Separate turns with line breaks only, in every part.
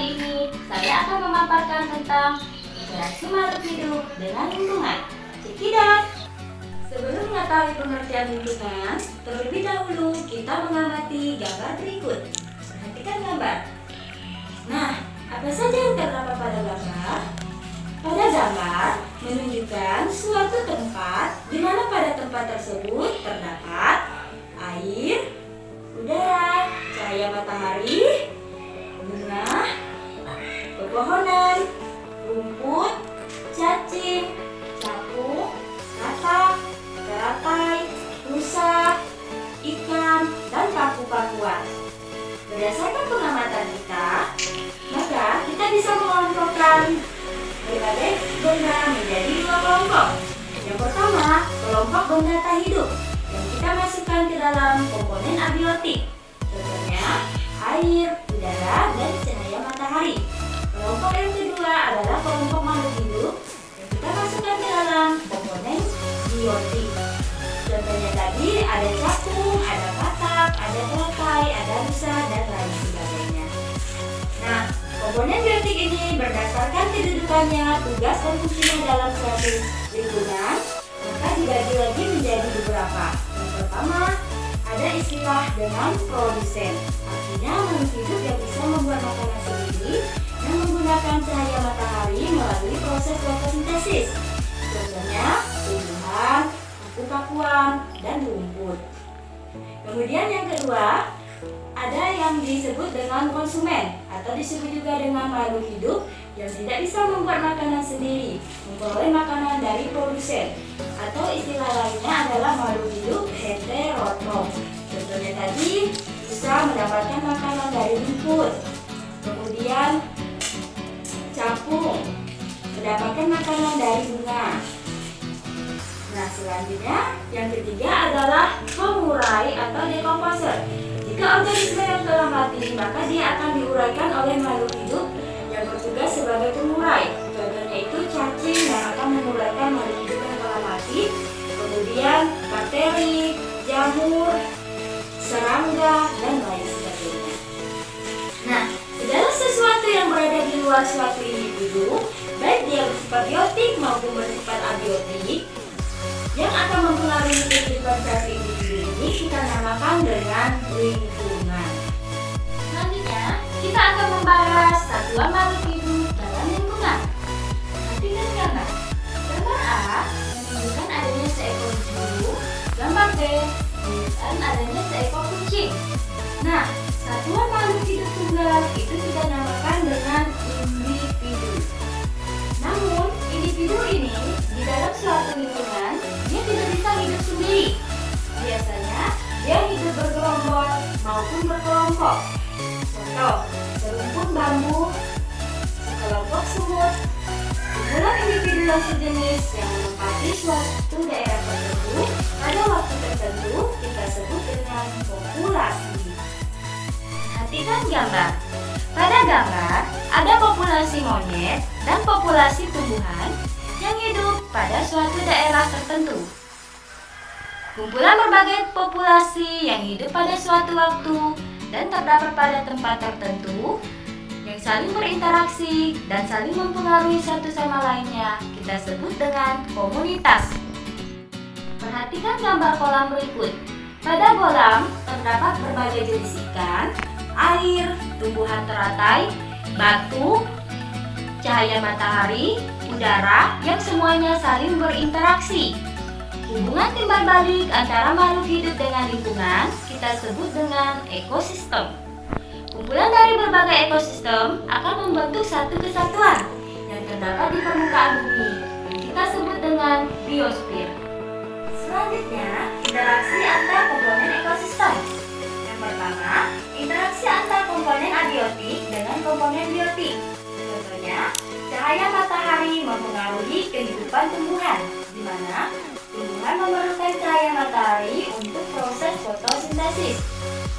kali ini saya akan memaparkan tentang interaksi makhluk hidup dengan lingkungan. Cekidot! Sebelum mengetahui pengertian lingkungan, terlebih dahulu kita mengamati gambar berikut. Perhatikan gambar. Nah, apa saja yang terdapat pada gambar? Pada gambar menunjukkan suatu tempat di mana pada tempat tersebut terdapat air, udara, cahaya matahari, bunga, pepohonan, rumput, cacing, capung, katak, teratai, rusa, ikan, dan paku-pakuan. Berdasarkan pengamatan kita, maka kita bisa mengelompokkan berbagai benda menjadi dua kelompok. Yang pertama, kelompok benda tak hidup yang kita masukkan ke dalam komponen abiotik. Contohnya, air, udara, dan cahaya matahari. Kelompok yang kedua adalah kelompok makhluk hidup yang kita masukkan ke dalam komponen biotik. Contohnya tadi ada capung, ada katak, ada teratai, ada rusa, dan lain sebagainya. Nah, komponen biotik ini berdasarkan kedudukannya, tugas dan fungsinya dalam suatu lingkungan, maka dibagi lagi menjadi beberapa. Yang pertama, ada istilah dengan produsen. Artinya makhluk hidup yang bisa membuat makanan sendiri yang menggunakan cahaya matahari melalui proses fotosintesis. Contohnya tumbuhan, paku-pakuan, dan rumput. Kemudian yang kedua, ada yang disebut dengan konsumen atau disebut juga dengan makhluk hidup yang tidak bisa membuat makanan sendiri, memperoleh makanan dari produsen, atau istilah lainnya adalah makhluk hidup heterotrof. Contohnya tadi bisa mendapatkan makanan dari rumput, kemudian capung mendapatkan makanan dari bunga. Nah, selanjutnya yang ketiga adalah pengurai atau dekomposer. Jika organisme yang telah mati, maka dia akan diuraikan oleh makhluk hidup yang bertugas sebagai pengurai. Contohnya itu cacing yang akan menguraikan makhluk hidup yang telah mati, kemudian bakteri, jamur, serangga, dan lain sebagainya. Nah, segala sesuatu yang berada di luar suatu individu, baik dia bersifat biotik maupun bersifat abiotik, yang akan mempengaruhi kehidupan suatu individu ini kita namakan dengan lingkungan. Selanjutnya, kita akan membahas satuan makhluk hidup dalam lingkungan. Perhatikan gambar. Gambar A menunjukkan adanya seekor burung, gambar B menunjukkan adanya seekor kucing. Nah, satuan makhluk hidup tunggal itu kita namakan dengan individu. Namun, individu ini di dalam suatu lingkungan dia tidak bisa hidup sendiri. Biasanya dia hidup bergerombol maupun berkelompok. Contoh, serumpun bambu, sekelompok semut, kumpulan individu yang sejenis yang menempati suatu daerah tertentu pada waktu tertentu kita sebut dengan populasi. Perhatikan gambar. Pada gambar ada populasi monyet dan populasi tumbuhan yang hidup pada suatu daerah tertentu. Kumpulan berbagai populasi yang hidup pada suatu waktu dan terdapat pada tempat tertentu yang saling berinteraksi dan saling mempengaruhi satu sama lainnya kita sebut dengan komunitas. Perhatikan gambar kolam berikut. Pada kolam terdapat berbagai jenis ikan, air, tumbuhan teratai, batu, cahaya matahari, udara yang semuanya saling berinteraksi. Hubungan timbal balik antara makhluk hidup dengan lingkungan kita sebut dengan ekosistem. Kumpulan dari berbagai ekosistem akan membentuk satu kesatuan yang terdapat di permukaan bumi yang kita sebut dengan biosfer. Selanjutnya, interaksi antar komponen ekosistem. Yang pertama, interaksi antar komponen abiotik dengan komponen biotik. Contohnya, cahaya matahari mempengaruhi kehidupan tumbuhan, di mana tumbuhan memerlukan cahaya matahari untuk proses fotosintesis.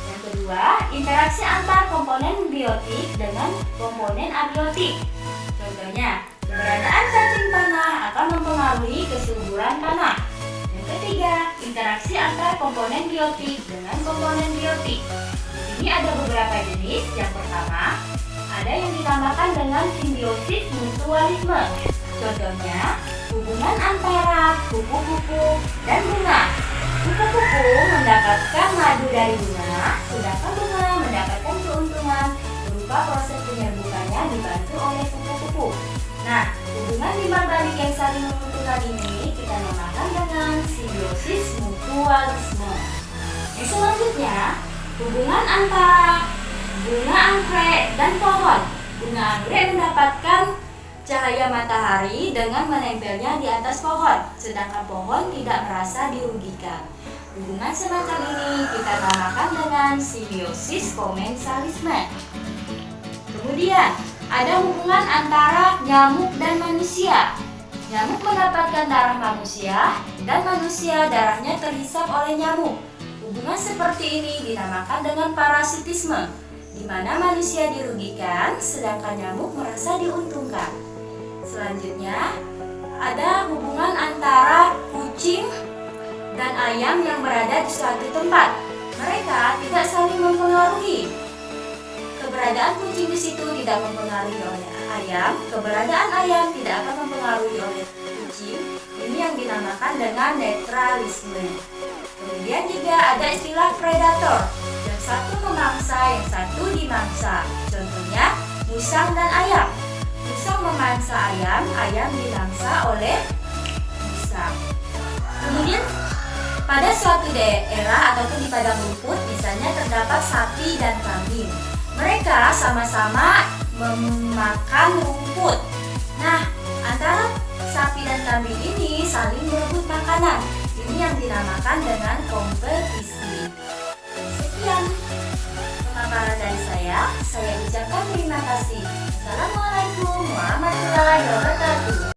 Yang kedua, interaksi antar komponen biotik dengan komponen abiotik. Contohnya, keberadaan cacing tanah akan mempengaruhi kesuburan tanah. Yang ketiga, interaksi antar komponen biotik dengan komponen biotik. Di sini ada beberapa jenis. Yang pertama, ada yang dinamakan dengan simbiosis mutualisme. Contohnya, hubungan antara kupu-kupu dan bunga. Kupu-kupu mendapatkan madu dari bunga, sedangkan bunga mendapatkan keuntungan berupa proses penyerbukannya dibantu oleh kupu-kupu. Nah, hubungan timbal balik yang saling menguntungkan ini kita namakan dengan simbiosis mutualisme. Yang selanjutnya, hubungan antara bunga anggrek dan pohon. Bunga anggrek mendapatkan cahaya matahari dengan menempelnya di atas pohon, sedangkan pohon tidak merasa dirugikan. Hubungan semacam ini kita namakan dengan simbiosis komensalisme. Kemudian, ada hubungan antara nyamuk dan manusia. Nyamuk mendapatkan darah manusia dan manusia darahnya terhisap oleh nyamuk. Hubungan seperti ini dinamakan dengan parasitisme, di mana manusia dirugikan sedangkan nyamuk merasa diuntungkan. Selanjutnya, ada hubungan antara kucing dan ayam yang berada di suatu tempat. Mereka tidak saling mempengaruhi. Keberadaan kucing di situ tidak mempengaruhi oleh ayam, keberadaan ayam tidak akan mempengaruhi oleh kucing. Ini yang dinamakan dengan netralisme. Kemudian juga ada istilah predator. Yang satu memangsa, yang satu dimangsa. Contohnya, musang dan ayam. Musang memangsa ayam, ayam dimangsa oleh musang. Kemudian, pada suatu daerah ataupun di padang rumput, misalnya terdapat sapi dan kambing. Mereka sama-sama memakan rumput. Nah, antara sapi dan kambing ini saling berebut makanan. Ini yang dinamakan dengan kompetisi. Sekian pemaparan dari saya ucapkan terima kasih. Assalamualaikum warahmatullahi wabarakatuh.